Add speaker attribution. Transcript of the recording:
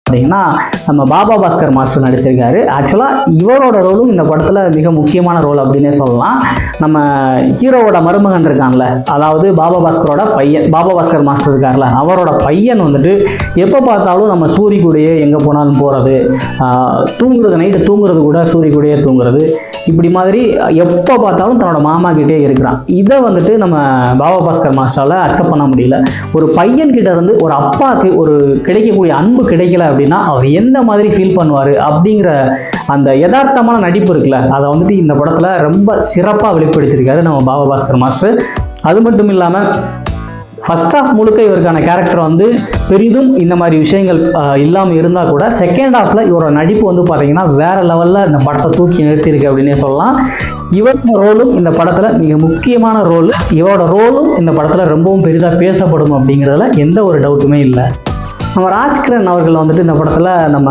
Speaker 1: பார்த்தீங்கன்னா நம்ம பாபா பாஸ்கர் மாஸ்டர் நடிச்சிருக்காரு. ஆக்சுவலாக இவரோட ரோலும் இந்த படத்தில் மிக முக்கியமான ரோல் அப்படின்னே சொல்லலாம். நம்ம ஹீரோவோட மருமகன் இருக்கான்ல, அதாவது பாபா பாஸ்கரோட பையன், பாபா பாஸ்கர் மாஸ்டர் இருக்கார்ல, அவரோட பையன் வந்துட்டு எப்போ பார்த்தாலும் நம்ம சூரி கூடயே எங்கே போனாலும் போகிறது, தூங்குறது, நைட்டு தூங்குறது கூட சூரி கூடயே தூங்குறது, இப்படி மாதிரி எப்போ பார்த்தாலும் தன்னோட மாமா கிட்டே இருக்கிறான். இதை வந்துட்டு நம்ம பாபா பாஸ்கர் மாஸ்டரால் அக்செப்ட் பண்ண முடியல. ஒரு பையன் கிட்ட இருந்து ஒரு அப்பாவுக்கு ஒரு கிடைக்கக்கூடிய அன்பு கிடைக்கல அப்படின்னா அவர் எந்த மாதிரி ஃபீல் பண்ணுவார் அப்படிங்கிற அந்த யதார்த்தமான நடிப்பு இருக்குல்ல, அதை வந்துட்டு இந்த படத்தில் ரொம்ப சிறப்பாக வெளிப்படுத்தியிருக்காரு நம்ம பாபா பாஸ்கர் மாஸ்டர். அது மட்டும் இல்லாமல் ஃபர்ஸ்ட் ஹாஃப் முழுக்க இவருக்கான கேரக்டர் வந்து பெரிதும் இந்த மாதிரி விஷயங்கள் இல்லாமல் இருந்தால் கூட செகண்ட் ஹாஃபில் இவரோட நடிப்பு வந்து பார்த்தீங்கன்னா வேறு லெவலில் இந்த படத்தை தூக்கி நிறுத்தியிருக்கு அப்படின்னே சொல்லலாம். இவரோட ரோலும் இந்த படத்தில் மிக முக்கியமான ரோல். இவரோட ரோலும் இந்த படத்தில் ரொம்பவும் பெரிதாக பேசப்படும் அப்படிங்கிறதுல எந்த ஒரு டவுட்டுமே இல்லை. நம்ம ராஜ்கிரண் அவர்கள் வந்துட்டு இந்த படத்தில் நம்ம